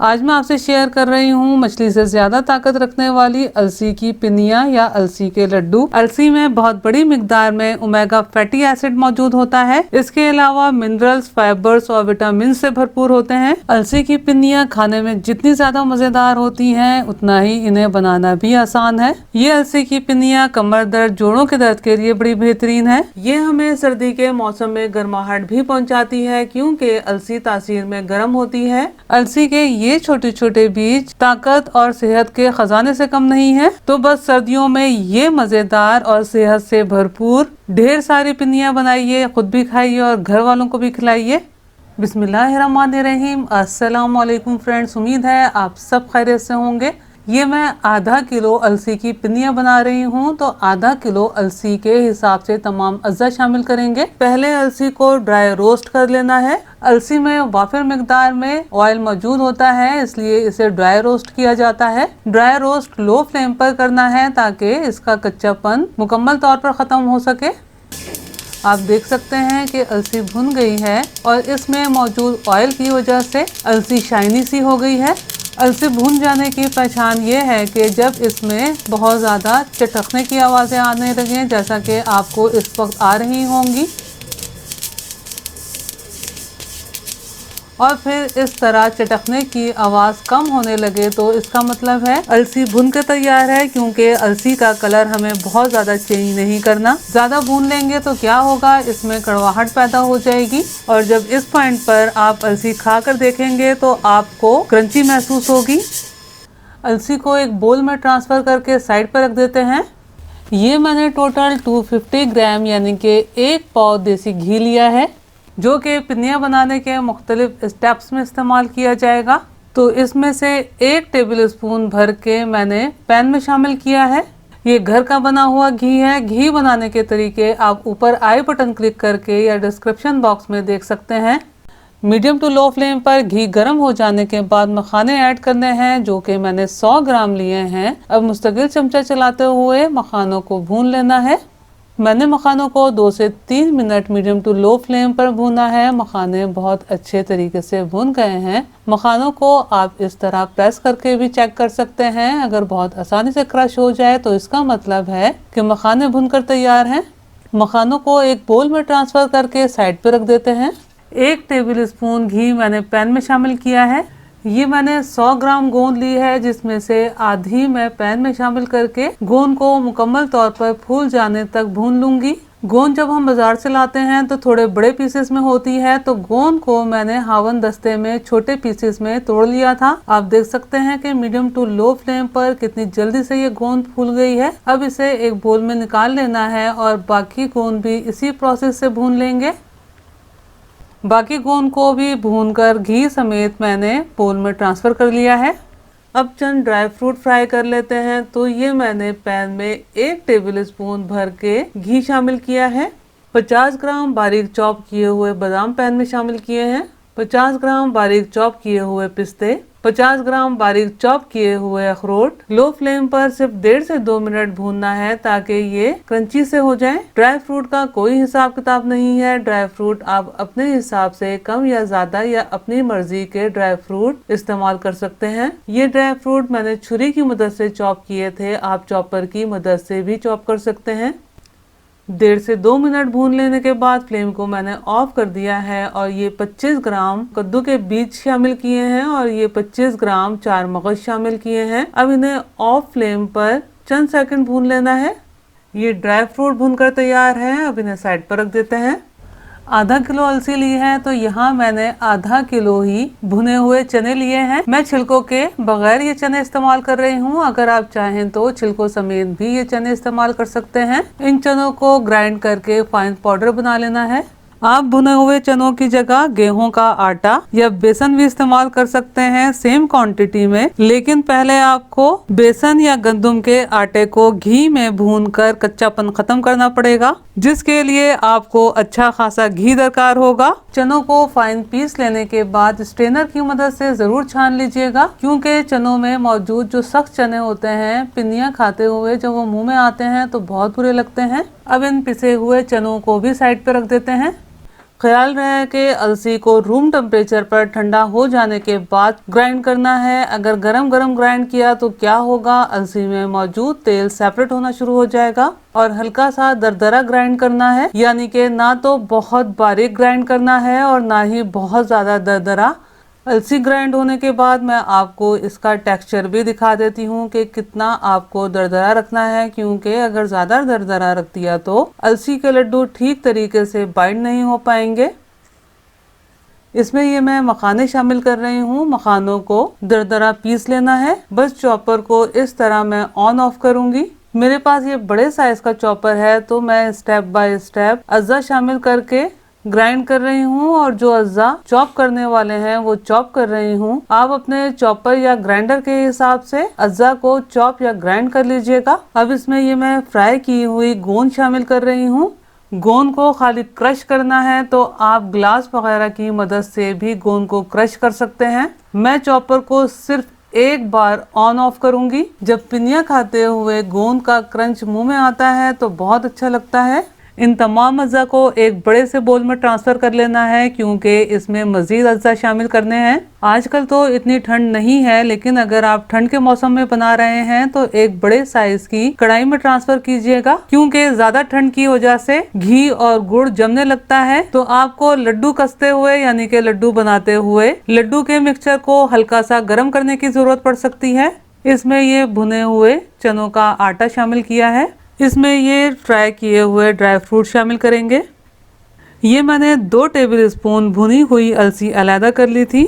आज मैं आपसे शेयर कर रही हूँ मछली से ज्यादा ताकत रखने वाली अलसी की पिनिया या अलसी के लड्डू। अलसी में बहुत बड़ी मिकदार में ओमेगा फैटी एसिड मौजूद होता है। इसके अलावा मिनरल्स, फाइबर्स और विटामिन से भरपूर होते हैं। अलसी की पिनिया खाने में जितनी ज्यादा मजेदार होती हैं, उतना ही इन्हें बनाना भी आसान है। ये अलसी की पिनिया कमर दर्द, जोड़ों के दर्द के लिए बड़ी बेहतरीन है। ये हमें सर्दी के मौसम में गर्माहट भी पहुँचाती है, क्योंकि अलसी तासीर में गर्म होती है। अलसी के ये छोटे छोटे बीज ताकत और सेहत के खजाने से कम नहीं है। तो बस सर्दियों में ये मजेदार और सेहत से भरपूर ढेर सारी पिनियां बनाइए, खुद भी खाइए और घर वालों को भी खिलाइए। बिस्मिल्लाहिर्रहमानिर्रहीम। अस्सलाम वालेकुम फ्रेंड्स, उम्मीद है आप सब खैरियत से होंगे। ये मैं आधा किलो अलसी की पिनियां बना रही हूँ। तो आधा किलो अलसी के हिसाब से तमाम अज्जा शामिल करेंगे। पहले अलसी को ड्राई रोस्ट कर लेना है। अलसी में वाफिर मिकदार में ऑयल मौजूद होता है, इसलिए इसे ड्राई रोस्ट किया जाता है। ड्राई रोस्ट लो फ्लेम पर करना है ताकि इसका कच्चापन मुकम्मल तौर पर ख़त्म हो सके। आप देख सकते हैं कि अलसी भुन गई है और इसमें मौजूद ऑयल की वजह से अलसी शाइनी सी हो गई है। अलसी भून जाने की पहचान ये है कि जब इसमें बहुत ज़्यादा चटकने की आवाज़ें आने लगें, जैसा कि आपको इस वक्त आ रही होंगी, और फिर इस तरह चटकने की आवाज़ कम होने लगे तो इसका मतलब है अलसी भुन के तैयार है। क्योंकि अलसी का कलर हमें बहुत ज़्यादा चेंज नहीं करना। ज़्यादा भून लेंगे तो क्या होगा, इसमें कड़वाहट पैदा हो जाएगी और जब इस पॉइंट पर आप अलसी खा कर देखेंगे तो आपको क्रंची महसूस होगी। अलसी को एक बोल में ट्रांसफ़र करके साइड पर रख देते हैं। ये मैंने टोटल 250 ग्राम यानी कि 1 पाव देसी घी लिया है, जो कि पिनिया बनाने के मुख्तलिफ स्टेप्स में इस्तेमाल किया जाएगा। तो इसमें से 1 टेबल स्पून भर के मैंने पैन में शामिल किया है। ये घर का बना हुआ घी है। घी बनाने के तरीके आप ऊपर आई बटन क्लिक करके या डिस्क्रिप्शन बॉक्स में देख सकते हैं। मीडियम टू लो फ्लेम पर घी गर्म हो जाने के बाद मखाने ऐड करने हैं, जो कि मैंने 100 ग्राम लिए हैं। अब मुस्तकिल चमचा चलाते हुए मखानों को भून लेना है। मैंने मखानों को 2 से 3 minute medium to low flame पर भूना है। मखाने बहुत अच्छे तरीके से भून गए हैं। मखानों को आप इस तरह प्रेस करके भी चेक कर सकते हैं। अगर बहुत आसानी से क्रश हो जाए तो इसका मतलब है कि मखाने भुनकर तैयार हैं। मखानों को एक बोल में ट्रांसफ़र करके साइड पर रख देते हैं। 1 टेबल स्पून घी मैंने पैन में शामिल किया है। ये मैंने 100 ग्राम गोंद ली है, जिसमें से आधी मैं पैन में शामिल करके गोंद को मुकम्मल तौर पर फूल जाने तक भून लूंगी। गोंद जब हम बाजार से लाते हैं तो थोड़े बड़े पीसेस में होती है, तो गोंद को मैंने हावन दस्ते में छोटे पीसेस में तोड़ लिया था। आप देख सकते हैं कि मीडियम टू लो फ्लेम पर कितनी जल्दी से ये गोंद फूल गई है। अब इसे एक बोल में निकाल लेना है और बाकी गोंद भी इसी प्रोसेस से भून लेंगे। बाकी गोंद को भी भूनकर घी समेत मैंने बोल में ट्रांसफ़र कर लिया है। अब चंद ड्राई फ्रूट फ्राई कर लेते हैं। तो ये मैंने पैन में 1 टेबल स्पून भर के घी शामिल किया है। 50 ग्राम बारीक चॉप किए हुए बादाम पैन में शामिल किए हैं। 50 ग्राम बारीक चॉप किए हुए पिस्ते, 50 ग्राम बारीक चॉप किए हुए अखरोट। लो फ्लेम पर सिर्फ 1.5 से 2 मिनट भूनना है ताकि ये क्रंची से हो जाए। ड्राई फ्रूट का कोई हिसाब किताब नहीं है। ड्राई फ्रूट आप अपने हिसाब से कम या ज्यादा या अपनी मर्जी के ड्राई फ्रूट इस्तेमाल कर सकते हैं। ये ड्राई फ्रूट मैंने छुरी की मदद से चॉप किए थे, आप चॉपर की मदद से भी चॉप कर सकते हैं। 1.5 से 2 मिनट भून लेने के बाद फ्लेम को मैंने ऑफ कर दिया है और ये 25 ग्राम कद्दू के बीज शामिल किए हैं और ये 25 ग्राम चार मगज शामिल किए हैं। अब इन्हें ऑफ फ्लेम पर चंद सेकंड भून लेना है। ये ड्राई फ्रूट भूनकर तैयार है। अब इन्हें साइड पर रख देते हैं। आधा किलो अलसी ली है, तो यहाँ मैंने आधा किलो ही भुने हुए चने लिए हैं। मैं छिलकों के बगैर ये चने इस्तेमाल कर रही हूँ। अगर आप चाहें तो छिलकों समेत भी ये चने इस्तेमाल कर सकते हैं। इन चनों को ग्राइंड करके फाइन पाउडर बना लेना है। आप भुने हुए चनों की जगह गेहूं का आटा या बेसन भी इस्तेमाल कर सकते हैं सेम क्वांटिटी में, लेकिन पहले आपको बेसन या गंदम के आटे को घी में भूनकर कच्चापन खत्म करना पड़ेगा, जिसके लिए आपको अच्छा खासा घी दरकार होगा। चनों को फाइन पीस लेने के बाद स्ट्रेनर की मदद से जरूर छान लीजिएगा, क्योंकि चनों में मौजूद जो सख्त चने होते हैं, पिनिया खाते हुए जब वो मुंह में आते हैं तो बहुत बुरे लगते हैं। अब इन पिसे हुए चनों को भी साइड पे रख देते हैं। ख्याल रहे कि अलसी को रूम टेम्परेचर पर ठंडा हो जाने के बाद ग्राइंड करना है। अगर गरम गरम ग्राइंड किया तो क्या होगा, अलसी में मौजूद तेल सेपरेट होना शुरू हो जाएगा। और हल्का सा दरदरा ग्राइंड करना है, यानी कि ना तो बहुत बारीक ग्राइंड करना है और ना ही बहुत ज्यादा दरदरा। अलसी ग्राइंड होने के बाद मैं आपको इसका टेक्सचर भी दिखा देती हूँ कि कितना आपको दरदरा रखना है, क्योंकि अगर ज़्यादा दरदरा रख दिया तो अलसी के लड्डू ठीक तरीके से बाइंड नहीं हो पाएंगे। इसमें ये मैं मखाने शामिल कर रही हूँ। मखानों को दरदरा पीस लेना है। बस चॉपर को इस तरह मैं ऑन ऑफ करूँगी। मेरे पास ये बड़े साइज का चॉपर है तो मैं स्टेप बाय स्टेप अज्जा शामिल करके ग्राइंड कर रही हूँ और जो अज्जा चॉप करने वाले हैं वो चॉप कर रही हूँ। आप अपने चॉपर या ग्राइंडर के हिसाब से अज्जा को चॉप या ग्राइंड कर लीजिएगा। अब इसमें ये मैं फ्राई की हुई गोंद शामिल कर रही हूँ। गोंद को खाली क्रश करना है तो आप ग्लास वगैरह की मदद से भी गोंद को क्रश कर सकते हैं। मैं चॉपर को सिर्फ एक बार ऑन ऑफ करूंगी। जब पिनिया खाते हुए गोंद का क्रंच मुंह में आता है तो बहुत अच्छा लगता है। इन तमाम अज्जा को एक बड़े से बोल में ट्रांसफर कर लेना है, क्योंकि इसमें मजीद अज्जा शामिल करने हैं। आजकल तो इतनी ठंड नहीं है, लेकिन अगर आप ठंड के मौसम में बना रहे हैं तो एक बड़े साइज की कढ़ाई में ट्रांसफर कीजिएगा, क्योंकि ज्यादा ठंड की वजह से घी और गुड़ जमने लगता है। तो आपको लड्डू कसते हुए यानी कि लड्डू बनाते हुए लड्डू के मिक्सचर को हल्का सा गर्म करने की जरूरत पड़ सकती है। इसमें ये भुने हुए चनों का आटा शामिल किया है। इसमें ये फ्राई किए हुए ड्राई फ्रूट शामिल करेंगे। ये मैंने 2 टेबल स्पून भुनी हुई अलसी अलहदा कर ली थी।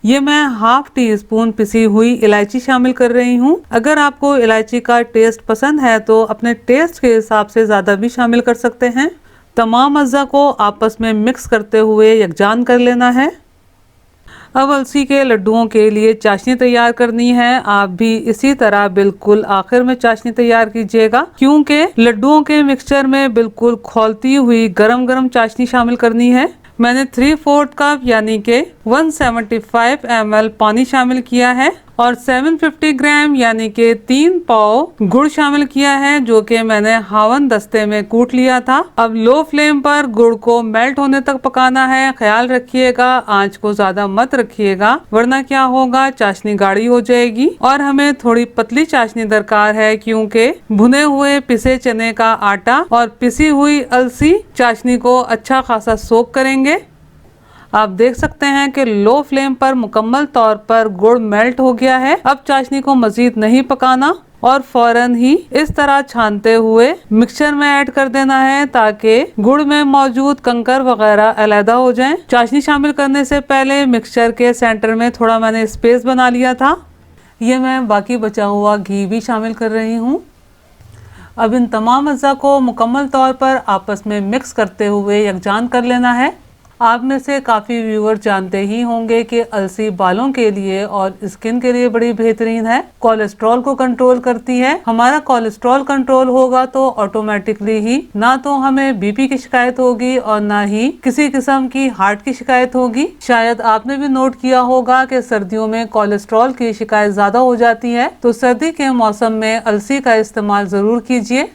ये मैं हाफ टी स्पून पिसी हुई इलायची शामिल कर रही हूँ। अगर आपको इलायची का टेस्ट पसंद है तो अपने टेस्ट के हिसाब से ज़्यादा भी शामिल कर सकते हैं। तमाम अज्जा को आपस में मिक्स करते हुए यकजान कर लेना है। अब अलसी के लड्डुओं के लिए चाशनी तैयार करनी है। आप भी इसी तरह बिल्कुल आखिर में चाशनी तैयार कीजिएगा, क्योंकि लड्डुओं के मिक्सचर में बिल्कुल खौलती हुई गरम गरम चाशनी शामिल करनी है। मैंने 3/4 कप यानी कि 175 ml पानी शामिल किया है और 750 ग्राम यानी कि 3 पाव गुड़ शामिल किया है, जो कि मैंने हावन दस्ते में कूट लिया था। अब लो फ्लेम पर गुड़ को मेल्ट होने तक पकाना है। ख्याल रखिएगा आंच को ज्यादा मत रखिएगा, वरना क्या होगा, चाशनी गाढ़ी हो जाएगी। और हमें थोड़ी पतली चाशनी दरकार है, क्योंकि भुने हुए पिसे चने का आटा और पिसी हुई अलसी चाशनी को अच्छा खासा सोक करेंगे। आप देख सकते हैं कि लो फ्लेम पर मुकम्मल तौर पर गुड़ मेल्ट हो गया है। अब चाशनी को मजीद नहीं पकाना और फौरन ही इस तरह छानते हुए मिक्सचर में ऐड कर देना है, ताकि गुड़ में मौजूद कंकर वगैरह अलहदा हो जाएं। चाशनी शामिल करने से पहले मिक्सचर के सेंटर में थोड़ा मैंने स्पेस बना लिया था। ये मैं बाकी बचा हुआ घी भी शामिल कर रही हूँ। अब इन तमाम अज्जा को मुकम्मल तौर पर आपस में मिक्स करते हुए यकजान कर लेना है। आप में से काफ़ी व्यूअर जानते ही होंगे कि अलसी बालों के लिए और स्किन के लिए बड़ी बेहतरीन है। कोलेस्ट्रॉल को कंट्रोल करती है। हमारा कोलेस्ट्रॉल कंट्रोल होगा तो ऑटोमेटिकली ही ना तो हमें बीपी की शिकायत होगी और ना ही किसी किस्म की हार्ट की शिकायत होगी। शायद आपने भी नोट किया होगा कि सर्दियों में कोलेस्ट्रॉल की शिकायत ज्यादा हो जाती है, तो सर्दी के मौसम में अलसी का इस्तेमाल जरूर कीजिए।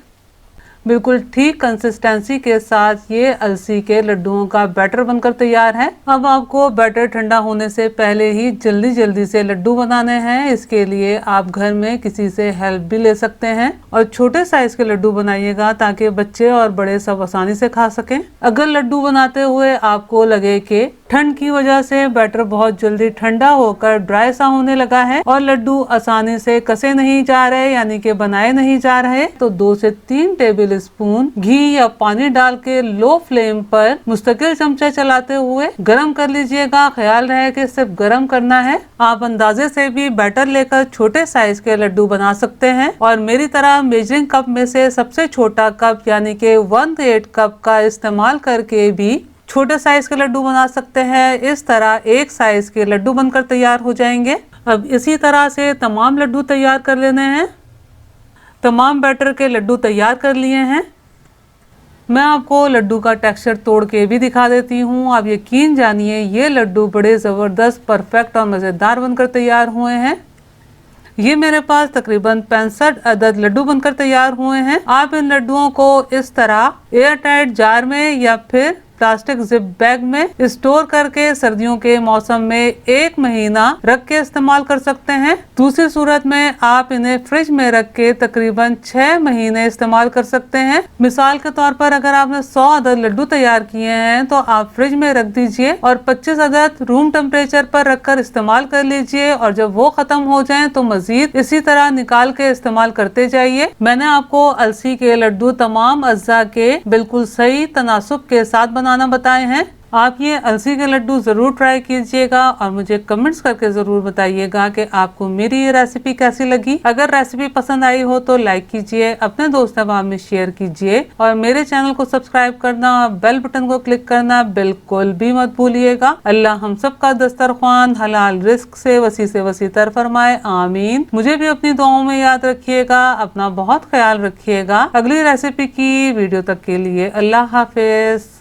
बिल्कुल ठीक कंसिस्टेंसी के साथ ये अलसी के लड्डुओं का बैटर बनकर तैयार है। अब आपको बैटर ठंडा होने से पहले ही जल्दी जल्दी से लड्डू बनाने हैं। इसके लिए आप घर में किसी से हेल्प भी ले सकते हैं और छोटे साइज के लड्डू बनाइएगा, ताकि बच्चे और बड़े सब आसानी से खा सकें। अगर लड्डू बनाते हुए आपको लगे कि ठंड की वजह से बैटर बहुत जल्दी ठंडा होकर ड्राई सा होने लगा है और लड्डू आसानी से कसे नहीं जा रहे यानी कि बनाए नहीं जा रहे, तो 2 से 3 टेबल स्पून घी या पानी डाल के लो फ्लेम पर मुस्तकिल चमचा चलाते हुए गरम कर लीजिएगा। ख्याल रहे कि सिर्फ गरम करना है। आप अंदाजे से भी बैटर लेकर छोटे साइज के लड्डू बना सकते हैं और मेरी तरह मेजरिंग कप में से सबसे छोटा कप यानी कि 1/8 कप का इस्तेमाल करके भी छोटे साइज के लड्डू बना सकते हैं। इस तरह एक साइज के लड्डू बनकर तैयार हो जाएंगे। अब इसी तरह से तमाम लड्डू तैयार कर लेने हैं। तमाम बैटर के लड्डू तैयार कर लिए हैं। मैं आपको लड्डू का टेक्सचर तोड़ के भी दिखा देती हूँ। आप यकीन जानिए ये लड्डू बड़े ज़बरदस्त, परफेक्ट और मज़ेदार बनकर तैयार हुए हैं। ये मेरे पास तकरीबन 65 अदद लड्डू बनकर तैयार हुए हैं। आप इन लड्डुओं को इस तरह एयर टाइट जार में या फिर प्लास्टिक जिप बैग में स्टोर करके सर्दियों के मौसम में 1 महीना रख के इस्तेमाल कर सकते हैं। दूसरी सूरत में आप इन्हें फ्रिज में रख के तकरीबन 6 महीने इस्तेमाल कर सकते हैं। मिसाल के तौर पर अगर आपने 100 अदद लड्डू तैयार किए हैं तो आप फ्रिज में रख दीजिए और 25 अदद रूम टेम्परेचर पर रखकर इस्तेमाल कर लीजिए और जब वो खत्म हो जाएं तो मजीद इसी तरह निकाल के इस्तेमाल करते जाइए। मैंने आपको अलसी के लड्डू तमाम अज्जा के बिल्कुल सही तनासुब के साथ बनाना बताए हैं। आप ये अलसी के लड्डू ज़रूर ट्राई कीजिएगा और मुझे कमेंट्स करके ज़रूर बताइएगा कि आपको मेरी ये रेसिपी कैसी लगी। अगर रेसिपी पसंद आई हो तो लाइक कीजिए, अपने दोस्त अहबाब में शेयर कीजिए और मेरे चैनल को सब्सक्राइब करना, बेल बटन को क्लिक करना बिल्कुल भी मत भूलिएगा। अल्लाह हम सब का दस्तरख्वान हलाल रिस्क से वसी तर फरमाए, आमीन। मुझे भी अपनी दुआओं में याद रखिएगा। अपना बहुत ख्याल रखिएगा। अगली रेसिपी की वीडियो तक के लिए अल्लाह हाफिज।